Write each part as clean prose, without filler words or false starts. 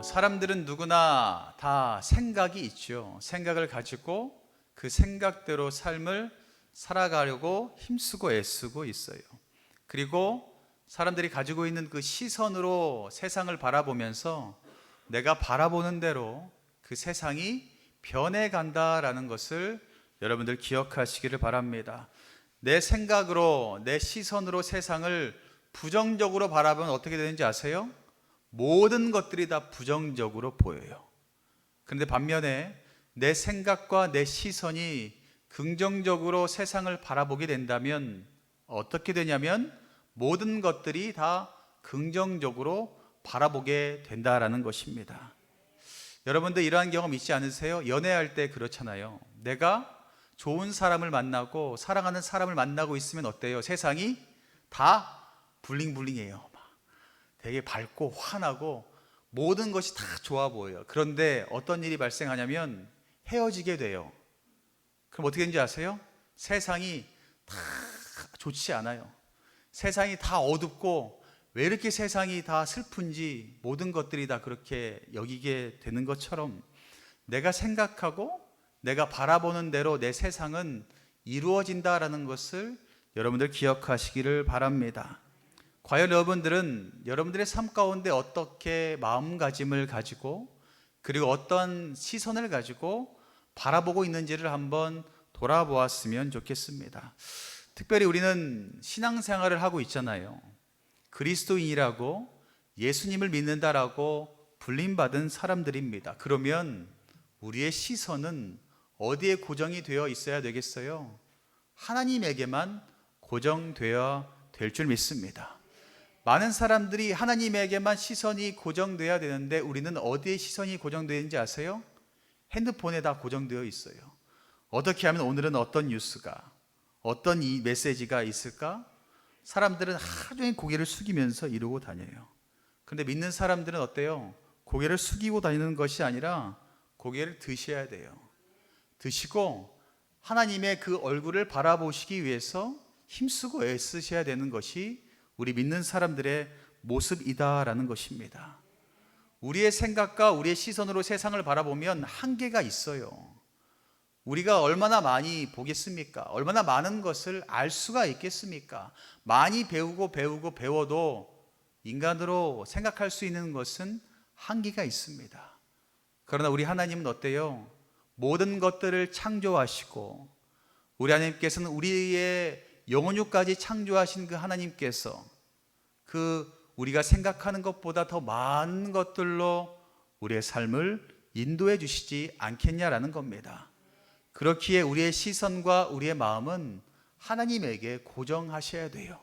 사람들은 누구나 다 생각이 있죠. 생각을 가지고 그 생각대로 삶을 살아가려고 힘쓰고 애쓰고 있어요. 그리고 사람들이 가지고 있는 그 시선으로 세상을 바라보면서 내가 바라보는 대로 그 세상이 변해간다라는 것을 여러분들 기억하시기를 바랍니다. 내 생각으로, 내 시선으로 세상을 부정적으로 바라보면 어떻게 되는지 아세요? 모든 것들이 다 부정적으로 보여요. 그런데 반면에 내 생각과 내 시선이 긍정적으로 세상을 바라보게 된다면 어떻게 되냐면 모든 것들이 다 긍정적으로 바라보게 된다라는 것입니다. 여러분들 이러한 경험 있지 않으세요? 연애할 때 그렇잖아요. 내가 좋은 사람을 만나고 사랑하는 사람을 만나고 있으면 어때요? 세상이 다 블링블링해요. 되게 밝고 환하고 모든 것이 다 좋아 보여요. 그런데 어떤 일이 발생하냐면 헤어지게 돼요. 그럼 어떻게 되는지 아세요? 세상이 다 좋지 않아요. 세상이 다 어둡고 왜 이렇게 세상이 다 슬픈지 모든 것들이 다 그렇게 여기게 되는 것처럼 내가 생각하고 내가 바라보는 대로 내 세상은 이루어진다라는 것을 여러분들 기억하시기를 바랍니다. 과연 여러분들은 여러분들의 삶 가운데 어떻게 마음가짐을 가지고 그리고 어떤 시선을 가지고 바라보고 있는지를 한번 돌아보았으면 좋겠습니다. 특별히 우리는 신앙생활을 하고 있잖아요. 그리스도인이라고 예수님을 믿는다라고 불림받은 사람들입니다. 그러면 우리의 시선은 어디에 고정이 되어 있어야 되겠어요? 하나님에게만 고정되어야 될 줄 믿습니다. 많은 사람들이 하나님에게만 시선이 고정되어야 되는데 우리는 어디에 시선이 고정되는지 아세요? 핸드폰에 다 고정되어 있어요. 어떻게 하면 오늘은 어떤 뉴스가, 어떤 이 메시지가 있을까? 사람들은 하루 종일 고개를 숙이면서 이러고 다녀요. 그런데 믿는 사람들은 어때요? 고개를 숙이고 다니는 것이 아니라 고개를 드셔야 돼요. 드시고 하나님의 그 얼굴을 바라보시기 위해서 힘쓰고 애쓰셔야 되는 것이 우리 믿는 사람들의 모습이다라는 것입니다. 우리의 생각과 우리의 시선으로 세상을 바라보면 한계가 있어요. 우리가 얼마나 많이 보겠습니까? 얼마나 많은 것을 알 수가 있겠습니까? 많이 배워도 인간으로 생각할 수 있는 것은 한계가 있습니다. 그러나 우리 하나님은 어때요? 모든 것들을 창조하시고 우리 하나님께서는 우리의 영혼육까지 창조하신 그 하나님께서 우리가 생각하는 것보다 더 많은 것들로 우리의 삶을 인도해 주시지 않겠냐라는 겁니다. 그렇기에 우리의 시선과 우리의 마음은 하나님에게 고정하셔야 돼요.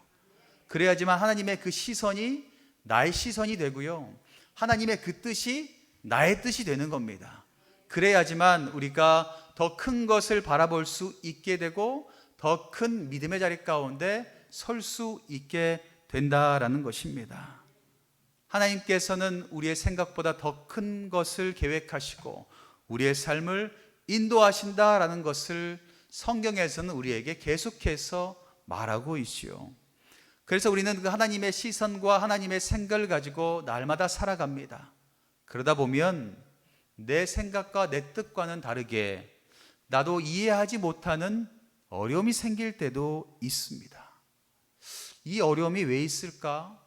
그래야지만 하나님의 그 시선이 나의 시선이 되고요. 하나님의 그 뜻이 나의 뜻이 되는 겁니다. 그래야지만 우리가 더 큰 것을 바라볼 수 있게 되고 더 큰 믿음의 자리 가운데 설 수 있게 된다라는 것입니다. 하나님께서는 우리의 생각보다 더 큰 것을 계획하시고 우리의 삶을 인도하신다라는 것을 성경에서는 우리에게 계속해서 말하고 있지요. 그래서 우리는 그 하나님의 시선과 하나님의 생각을 가지고 날마다 살아갑니다. 그러다 보면 내 생각과 내 뜻과는 다르게 나도 이해하지 못하는 어려움이 생길 때도 있습니다. 이 어려움이 왜 있을까?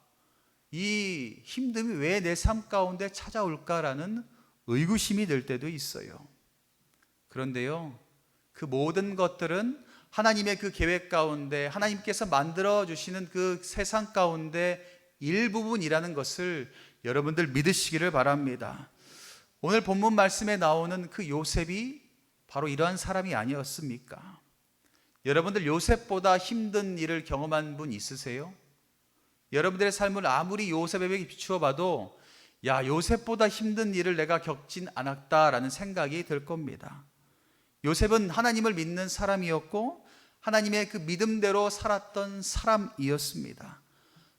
이 힘듦이 왜 내 삶 가운데 찾아올까라는 의구심이 들 때도 있어요. 그런데요, 그 모든 것들은 하나님의 그 계획 가운데 하나님께서 만들어 주시는 그 세상 가운데 일부분이라는 것을 여러분들 믿으시기를 바랍니다. 오늘 본문 말씀에 나오는 그 요셉이 바로 이러한 사람이 아니었습니까? 여러분들 요셉보다 힘든 일을 경험한 분 있으세요? 여러분들의 삶을 아무리 요셉에게 비추어 봐도 야, 요셉보다 힘든 일을 내가 겪진 않았다라는 생각이 들 겁니다. 요셉은 하나님을 믿는 사람이었고 하나님의 그 믿음대로 살았던 사람이었습니다.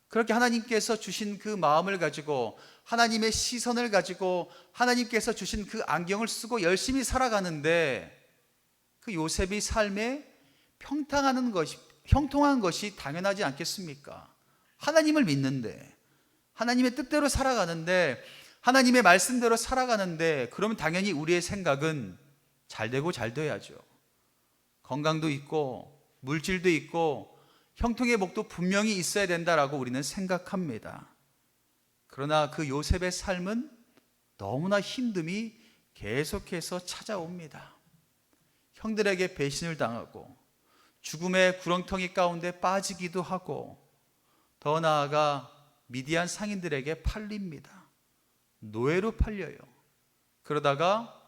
그렇게 하나님께서 주신 그 마음을 가지고 하나님의 시선을 가지고 하나님께서 주신 그 안경을 쓰고 열심히 살아가는데 그 요셉이 삶에 형통한 것이 당연하지 않겠습니까? 하나님을 믿는데, 하나님의 뜻대로 살아가는데, 하나님의 말씀대로 살아가는데, 그러면 당연히 우리의 생각은 잘 되고 잘 돼야죠. 건강도 있고 물질도 있고 형통의 복도 분명히 있어야 된다라고 우리는 생각합니다. 그러나 그 요셉의 삶은 너무나 힘듦이 계속해서 찾아옵니다. 형들에게 배신을 당하고 죽음의 구렁텅이 가운데 빠지기도 하고, 더 나아가 미디안 상인들에게 팔립니다. 노예로 팔려요. 그러다가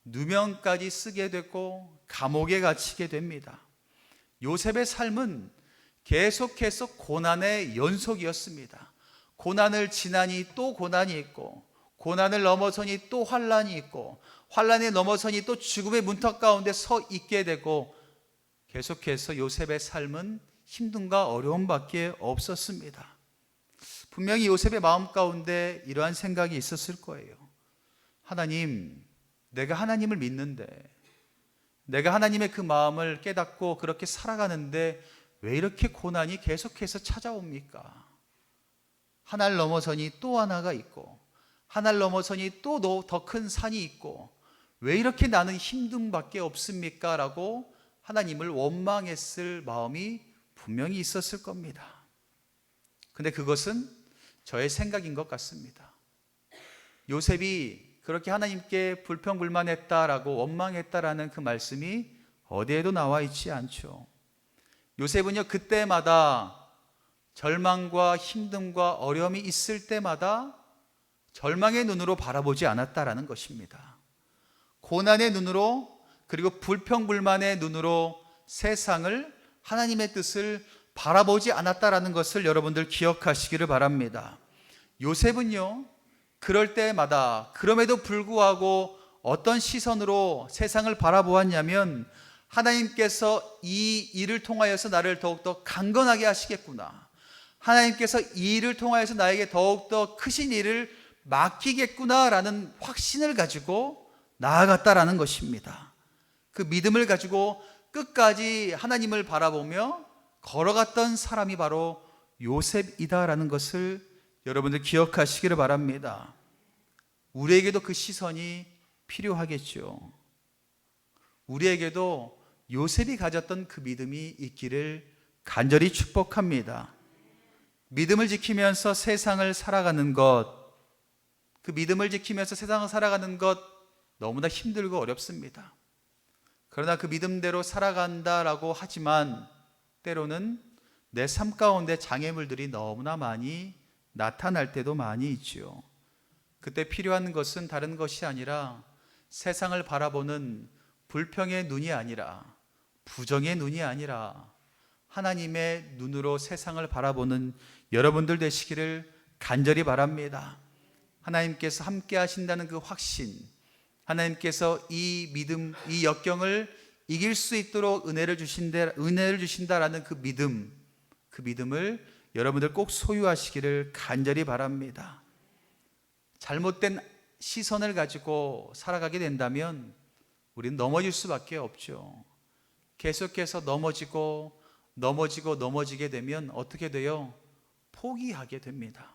누명까지 쓰게 되고 감옥에 갇히게 됩니다. 요셉의 삶은 계속해서 고난의 연속이었습니다. 고난을 지나니 또 고난이 있고, 고난을 넘어서니 또 환란이 있고, 환란에 넘어서니 또 죽음의 문턱 가운데 서 있게 되고, 계속해서 요셉의 삶은 힘듦과 어려움밖에 없었습니다. 분명히 요셉의 마음 가운데 이러한 생각이 있었을 거예요. 하나님, 내가 하나님을 믿는데, 내가 하나님의 그 마음을 깨닫고 그렇게 살아가는데 왜 이렇게 고난이 계속해서 찾아옵니까? 하나를 넘어서니 또 하나가 있고, 하나를 넘어서니 또 더 큰 산이 있고, 왜 이렇게 나는 힘듦밖에 없습니까? 라고 하나님을 원망했을 마음이 분명히 있었을 겁니다. 근데 그것은 저의 생각인 것 같습니다. 요셉이 그렇게 하나님께 불평불만했다라고 원망했다라는 그 말씀이 어디에도 나와 있지 않죠. 요셉은요, 그때마다 절망과 힘듦과 어려움이 있을 때마다 절망의 눈으로 바라보지 않았다라는 것입니다. 고난의 눈으로, 그리고 불평불만의 눈으로 세상을, 하나님의 뜻을 바라보지 않았다라는 것을 여러분들 기억하시기를 바랍니다. 요셉은요, 그럴 때마다, 그럼에도 불구하고 어떤 시선으로 세상을 바라보았냐면, 하나님께서 이 일을 통하여서 나를 더욱더 강건하게 하시겠구나, 하나님께서 이 일을 통하여서 나에게 더욱더 크신 일을 맡기겠구나 라는 확신을 가지고 나아갔다라는 것입니다. 그 믿음을 가지고 끝까지 하나님을 바라보며 걸어갔던 사람이 바로 요셉이다라는 것을 여러분들 기억하시기를 바랍니다. 우리에게도 그 시선이 필요하겠죠. 우리에게도 요셉이 가졌던 그 믿음이 있기를 간절히 축복합니다. 믿음을 지키면서 세상을 살아가는 것, 그 믿음을 지키면서 세상을 살아가는 것 너무나 힘들고 어렵습니다. 그러나 그 믿음대로 살아간다라고 하지만 때로는 내 삶 가운데 장애물들이 너무나 많이 나타날 때도 많이 있지요. 그때 필요한 것은 다른 것이 아니라 세상을 바라보는 불평의 눈이 아니라, 부정의 눈이 아니라 하나님의 눈으로 세상을 바라보는 여러분들 되시기를 간절히 바랍니다. 하나님께서 함께 하신다는 그 확신, 하나님께서 이 믿음, 이 역경을 이길 수 있도록 은혜를 주신다라는 그 믿음을 여러분들 꼭 소유하시기를 간절히 바랍니다. 잘못된 시선을 가지고 살아가게 된다면 우리는 넘어질 수밖에 없죠. 계속해서 넘어지게 되면 어떻게 돼요? 포기하게 됩니다.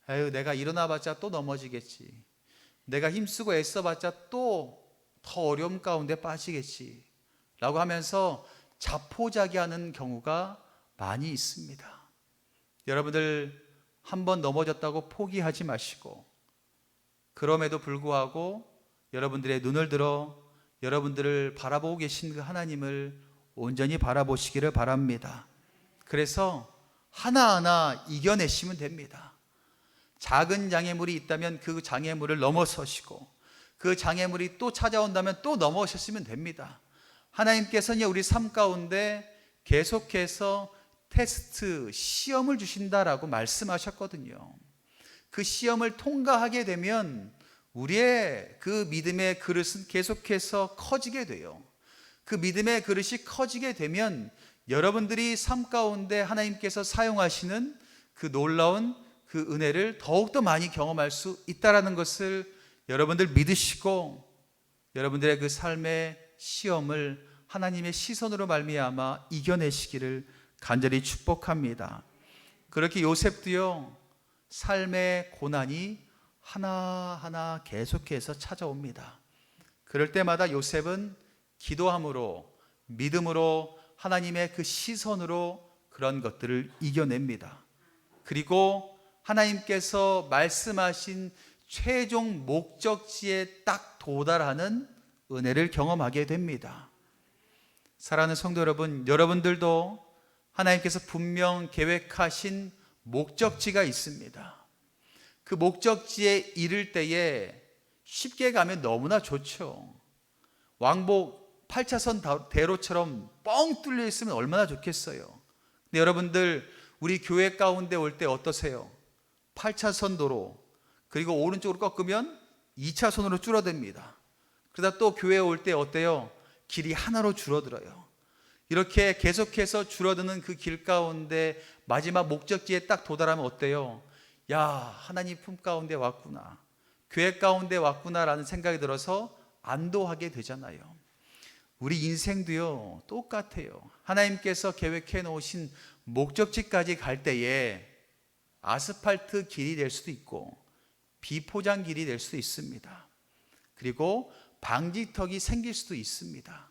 아유, 내가 일어나봤자 또 넘어지겠지, 내가 힘쓰고 애써봤자 또 더 어려움 가운데 빠지겠지 라고 하면서 자포자기하는 경우가 많이 있습니다. 여러분들 한번 넘어졌다고 포기하지 마시고, 그럼에도 불구하고 여러분들의 눈을 들어 여러분들을 바라보고 계신 그 하나님을 온전히 바라보시기를 바랍니다. 그래서 하나하나 이겨내시면 됩니다. 작은 장애물이 있다면 그 장애물을 넘어서시고, 그 장애물이 또 찾아온다면 또 넘어서시면 됩니다. 하나님께서는 우리 삶 가운데 계속해서 테스트, 시험을 주신다라고 말씀하셨거든요. 그 시험을 통과하게 되면 우리의 그 믿음의 그릇은 계속해서 커지게 돼요. 그 믿음의 그릇이 커지게 되면 여러분들이 삶 가운데 하나님께서 사용하시는 그 놀라운 그 은혜를 더욱더 많이 경험할 수 있다는 것을 여러분들 믿으시고, 여러분들의 그 삶의 시험을 하나님의 시선으로 말미암아 이겨내시기를 간절히 축복합니다. 그렇게 요셉도요, 삶의 고난이 하나하나 계속해서 찾아옵니다. 그럴 때마다 요셉은 기도함으로, 믿음으로, 하나님의 그 시선으로 그런 것들을 이겨냅니다. 그리고 하나님께서 말씀하신 최종 목적지에 딱 도달하는 은혜를 경험하게 됩니다. 사랑하는 성도 여러분, 여러분들도 하나님께서 분명 계획하신 목적지가 있습니다. 그 목적지에 이를 때에 쉽게 가면 너무나 좋죠. 왕복 8차선 대로처럼 뻥 뚫려 있으면 얼마나 좋겠어요. 근데 여러분들, 우리 교회 가운데 올 때 어떠세요? 8차선 도로, 그리고 오른쪽으로 꺾으면 2차선으로 줄어듭니다. 그러다 또 교회에 올 때 어때요? 길이 하나로 줄어들어요. 이렇게 계속해서 줄어드는 그 길 가운데 마지막 목적지에 딱 도달하면 어때요? 야, 하나님 품 가운데 왔구나, 교회 가운데 왔구나 라는 생각이 들어서 안도하게 되잖아요. 우리 인생도요, 똑같아요. 하나님께서 계획해 놓으신 목적지까지 갈 때에 아스팔트 길이 될 수도 있고 비포장 길이 될 수도 있습니다. 그리고 방지턱이 생길 수도 있습니다.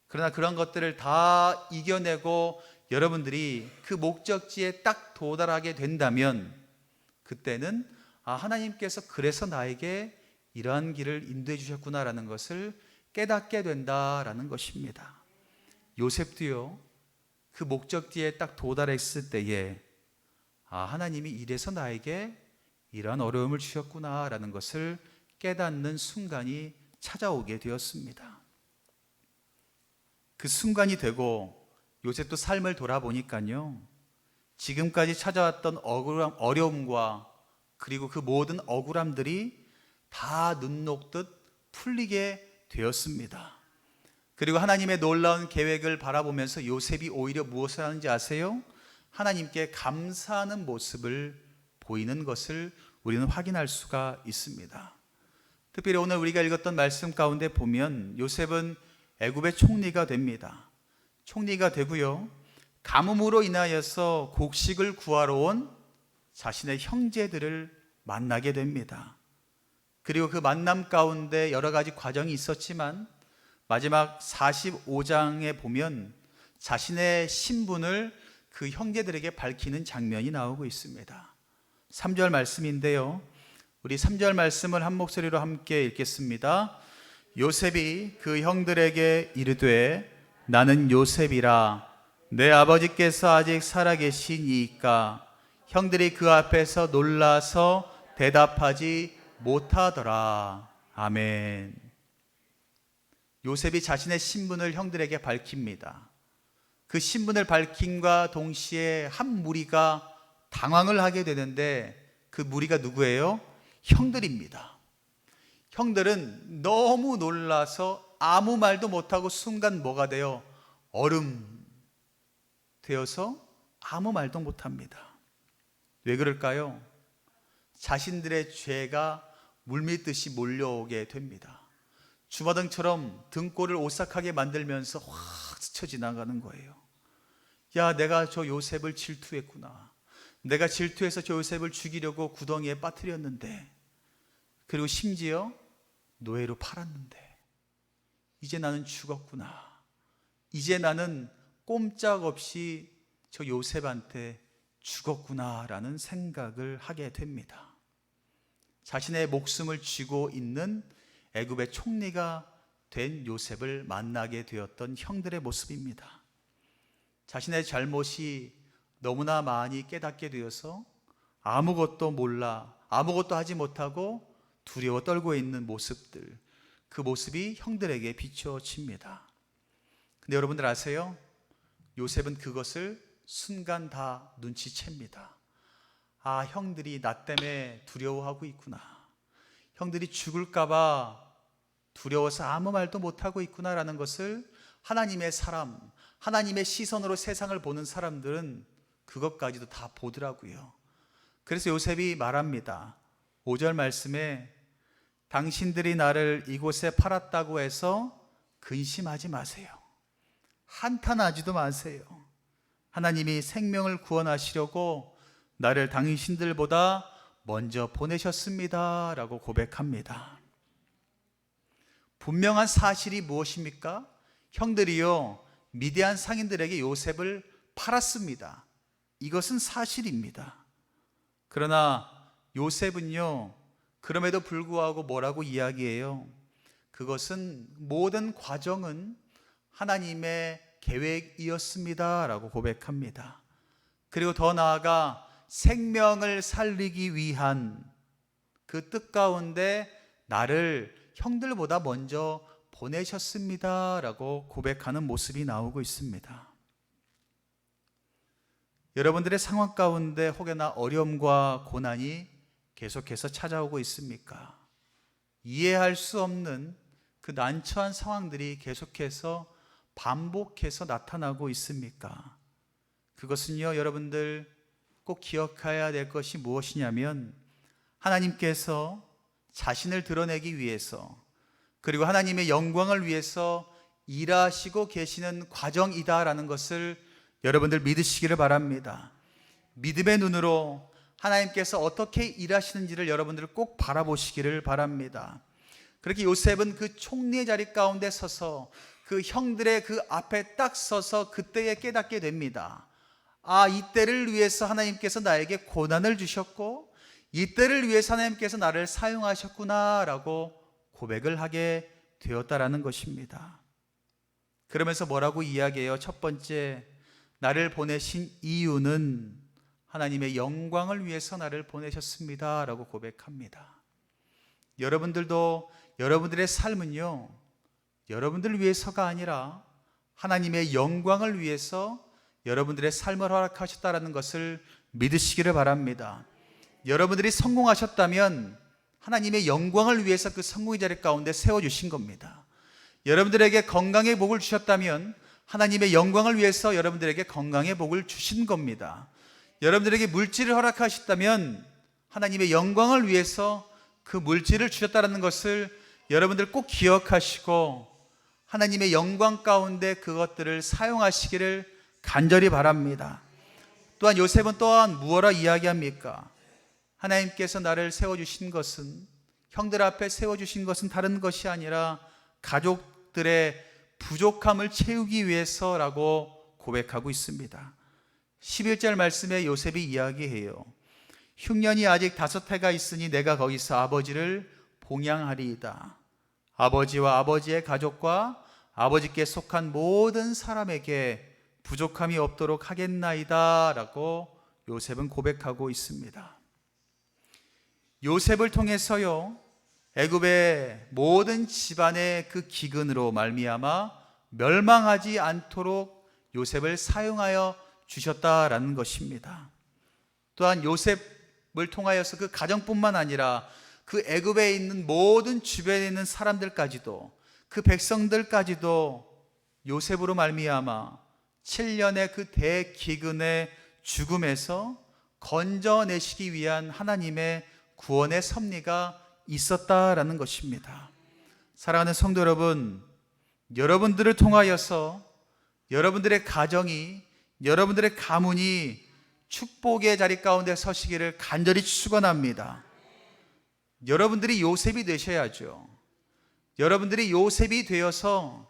그러나 그런 것들을 다 이겨내고 여러분들이 그 목적지에 딱 도달하게 된다면 그때는 하나님께서 그래서 나에게 이러한 길을 인도해 주셨구나라는 것을 깨닫게 된다라는 것입니다. 요셉도요, 그 목적지에 딱 도달했을 때에 하나님이 이래서 나에게 이러한 어려움을 주셨구나라는 것을 깨닫는 순간이 찾아오게 되었습니다. 그 순간이 되고 요셉도 삶을 돌아보니까요, 지금까지 찾아왔던 어려움과 그리고 그 모든 억울함들이 다 눈 녹듯 풀리게 되었습니다. 그리고 하나님의 놀라운 계획을 바라보면서 요셉이 오히려 무엇을 하는지 아세요? 하나님께 감사하는 모습을 보이는 것을 우리는 확인할 수가 있습니다. 특별히 오늘 우리가 읽었던 말씀 가운데 보면 요셉은 애굽의 총리가 됩니다. 총리가 되고요, 가뭄으로 인하여서 곡식을 구하러 온 자신의 형제들을 만나게 됩니다. 그리고 그 만남 가운데 여러 가지 과정이 있었지만 마지막 45장에 보면 자신의 신분을 그 형제들에게 밝히는 장면이 나오고 있습니다. 3절 말씀인데요, 우리 3절 말씀을 한 목소리로 함께 읽겠습니다. 요셉이 그 형들에게 이르되 나는 요셉이라, 내 아버지께서 아직 살아계시니까. 형들이 그 앞에서 놀라서 대답하지 못하더라. 아멘. 요셉이 자신의 신분을 형들에게 밝힙니다. 그 신분을 밝힘과 동시에 한 무리가 당황을 하게 되는데 그 무리가 누구예요? 형들입니다. 형들은 너무 놀라서 아무 말도 못하고 순간 뭐가 돼요? 얼음 되어서 아무 말도 못합니다. 왜 그럴까요? 자신들의 죄가 물밀듯이 몰려오게 됩니다. 주마등처럼 등골을 오싹하게 만들면서 확 스쳐 지나가는 거예요. 야, 내가 저 요셉을 질투했구나. 내가 질투해서 저 요셉을 죽이려고 구덩이에 빠뜨렸는데, 그리고 심지어 노예로 팔았는데 이제 나는 죽었구나. 이제 나는 꼼짝없이 저 요셉한테 죽었구나라는 생각을 하게 됩니다. 자신의 목숨을 쥐고 있는 애굽의 총리가 된 요셉을 만나게 되었던 형들의 모습입니다. 자신의 잘못이 너무나 많이 깨닫게 되어서 아무것도 몰라, 아무것도 하지 못하고 두려워 떨고 있는 모습들, 그 모습이 형들에게 비춰집니다. 근데 여러분들 아세요? 요셉은 그것을 순간 다 눈치챕니다. 형들이 나 때문에 두려워하고 있구나. 형들이 죽을까봐 두려워서 아무 말도 못하고 있구나라는 것을 하나님의 사람, 하나님의 시선으로 세상을 보는 사람들은 그것까지도 다 보더라고요. 그래서 요셉이 말합니다. 5절 말씀에 당신들이 나를 이곳에 팔았다고 해서 근심하지 마세요. 한탄하지도 마세요. 하나님이 생명을 구원하시려고 나를 당신들보다 먼저 보내셨습니다 라고 고백합니다. 분명한 사실이 무엇입니까? 형들이요, 미디안 상인들에게 요셉을 팔았습니다. 이것은 사실입니다. 그러나 요셉은요, 그럼에도 불구하고 뭐라고 이야기해요? 그것은 모든 과정은 하나님의 계획이었습니다 라고 고백합니다. 그리고 더 나아가 생명을 살리기 위한 그 뜻 가운데 나를 형들보다 먼저 보내셨습니다 라고 고백하는 모습이 나오고 있습니다. 여러분들의 상황 가운데 혹여나 어려움과 고난이 계속해서 찾아오고 있습니까? 이해할 수 없는 그 난처한 상황들이 계속해서 반복해서 나타나고 있습니까? 그것은요, 여러분들 꼭 기억해야 될 것이 무엇이냐면 하나님께서 자신을 드러내기 위해서 그리고 하나님의 영광을 위해서 일하시고 계시는 과정이다라는 것을 여러분들 믿으시기를 바랍니다. 믿음의 눈으로 하나님께서 어떻게 일하시는지를 여러분들 꼭 바라보시기를 바랍니다. 그렇게 요셉은 그 총리의 자리 가운데 서서 그 형들의 그 앞에 딱 서서 그때에 깨닫게 됩니다. 아, 이때를 위해서 하나님께서 나에게 고난을 주셨고 이때를 위해서 하나님께서 나를 사용하셨구나 라고 고백을 하게 되었다라는 것입니다. 그러면서 뭐라고 이야기해요? 첫 번째, 나를 보내신 이유는 하나님의 영광을 위해서 나를 보내셨습니다 라고 고백합니다. 여러분들도 여러분들의 삶은요, 여러분들을 위해서가 아니라 하나님의 영광을 위해서 여러분들의 삶을 허락하셨다는 것을 믿으시기를 바랍니다. 여러분들이 성공하셨다면 하나님의 영광을 위해서 그 성공의 자리 가운데 세워주신 겁니다. 여러분들에게 건강의 복을 주셨다면 하나님의 영광을 위해서 여러분들에게 건강의 복을 주신 겁니다. 여러분들에게 물질을 허락하셨다면 하나님의 영광을 위해서 그 물질을 주셨다는 것을 여러분들 꼭 기억하시고 하나님의 영광 가운데 그것들을 사용하시기를 간절히 바랍니다. 또한 요셉은 또한 무엇라 이야기합니까? 하나님께서 나를 세워주신 것은, 형들 앞에 세워주신 것은 다른 것이 아니라 가족들의 부족함을 채우기 위해서라고 고백하고 있습니다. 11절 말씀에 요셉이 이야기해요. 흉년이 아직 5해가 있으니 내가 거기서 아버지를 봉양하리이다. 아버지와 아버지의 가족과 아버지께 속한 모든 사람에게 부족함이 없도록 하겠나이다 라고 요셉은 고백하고 있습니다. 요셉을 통해서요, 애굽의 모든 집안의 그 기근으로 말미암아 멸망하지 않도록 요셉을 사용하여 주셨다라는 것입니다. 또한 요셉을 통하여서 그 가정뿐만 아니라 그 애굽에 있는 모든 주변에 있는 사람들까지도, 그 백성들까지도 요셉으로 말미암아 7년의 그 대기근의 죽음에서 건져내시기 위한 하나님의 구원의 섭리가 있었다라는 것입니다. 사랑하는 성도 여러분, 여러분들을 통하여서 여러분들의 가정이, 여러분들의 가문이 축복의 자리 가운데 서시기를 간절히 축원합니다. 여러분들이 요셉이 되셔야죠. 여러분들이 요셉이 되어서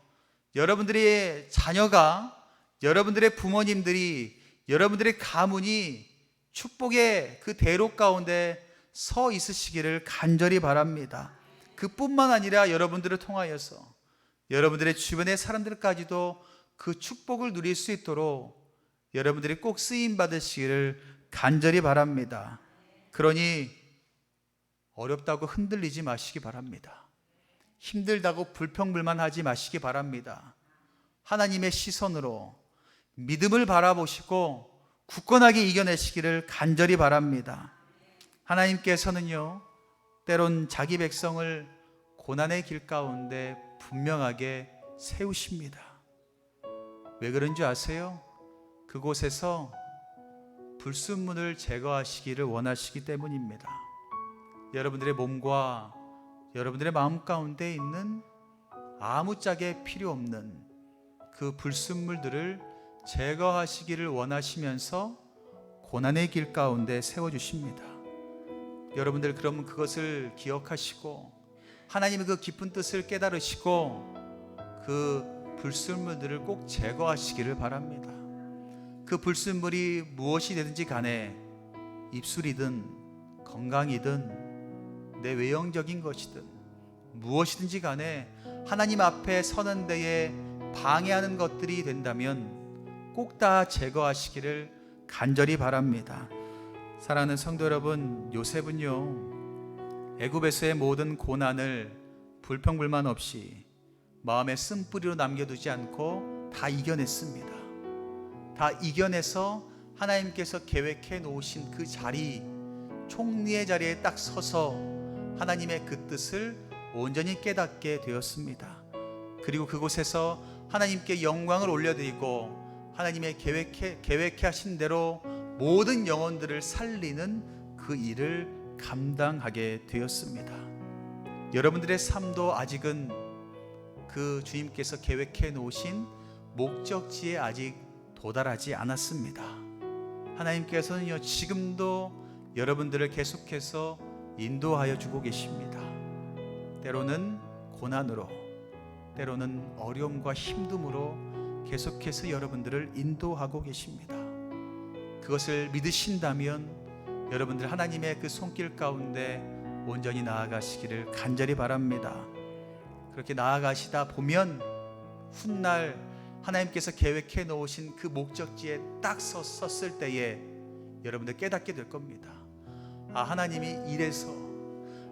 여러분들의 자녀가, 여러분들의 부모님들이, 여러분들의 가문이 축복의 그 대로 가운데 서 있으시기를 간절히 바랍니다. 그뿐만 아니라 여러분들을 통하여서 여러분들의 주변의 사람들까지도 그 축복을 누릴 수 있도록 여러분들이 꼭 쓰임 받으시기를 간절히 바랍니다. 그러니 어렵다고 흔들리지 마시기 바랍니다. 힘들다고 불평불만하지 마시기 바랍니다. 하나님의 시선으로 믿음을 바라보시고 굳건하게 이겨내시기를 간절히 바랍니다. 하나님께서는요, 때론 자기 백성을 고난의 길 가운데 분명하게 세우십니다. 왜 그런지 아세요? 그곳에서 불순물을 제거하시기를 원하시기 때문입니다. 여러분들의 몸과 여러분들의 마음 가운데 있는 아무짝에 필요 없는 그 불순물들을 제거하시기를 원하시면서 고난의 길 가운데 세워주십니다. 여러분들 그러면 그것을 기억하시고 하나님의 그 깊은 뜻을 깨달으시고 그 불순물들을 꼭 제거하시기를 바랍니다. 그 불순물이 무엇이 되든지 간에 입술이든 건강이든 내 외형적인 것이든 무엇이든지 간에 하나님 앞에 서는 데에 방해하는 것들이 된다면 꼭 다 제거하시기를 간절히 바랍니다. 사랑하는 성도 여러분, 요셉은요 애굽에서의 모든 고난을 불평불만 없이 마음의 쓴뿌리로 남겨두지 않고 다 이겨냈습니다. 다 이겨내서 하나님께서 계획해 놓으신 그 자리, 총리의 자리에 딱 서서 하나님의 그 뜻을 온전히 깨닫게 되었습니다. 그리고 그곳에서 하나님께 영광을 올려드리고 하나님의 계획해 하신 대로 모든 영혼들을 살리는 그 일을 감당하게 되었습니다. 여러분들의 삶도 아직은 그 주님께서 계획해 놓으신 목적지에 아직 도달하지 않았습니다. 하나님께서는요 지금도 여러분들을 계속해서 인도하여 주고 계십니다. 때로는 고난으로, 때로는 어려움과 힘듦으로 계속해서 여러분들을 인도하고 계십니다. 그것을 믿으신다면 여러분들 하나님의 그 손길 가운데 온전히 나아가시기를 간절히 바랍니다. 그렇게 나아가시다 보면 훗날 하나님께서 계획해 놓으신 그 목적지에 딱 섰을 때에 여러분들 깨닫게 될 겁니다. 아, 하나님이 이래서,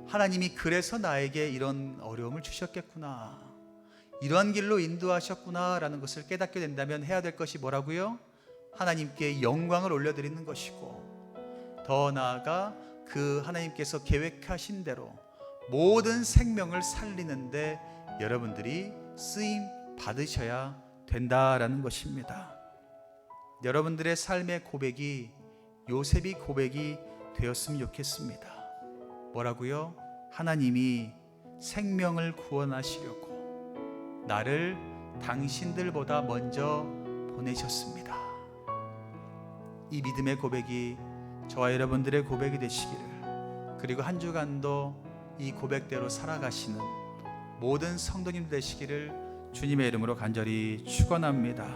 하나님이 그래서 나에게 이런 어려움을 주셨겠구나, 이런 길로 인도하셨구나 라는 것을 깨닫게 된다면 해야 될 것이 뭐라고요? 하나님께 영광을 올려드리는 것이고, 더 나아가 그 하나님께서 계획하신 대로 모든 생명을 살리는데 여러분들이 쓰임 받으셔야 된다라는 것입니다. 여러분들의 삶의 고백이 요셉이 고백이 되었으면 좋겠습니다. 뭐라고요? 하나님이 생명을 구원하시려고 나를 당신들보다 먼저 보내셨습니다. 이 믿음의 고백이 저와 여러분들의 고백이 되시기를, 그리고 한 주간도 이 고백대로 살아가시는 모든 성도님 되시기를 주님의 이름으로 간절히 축원합니다.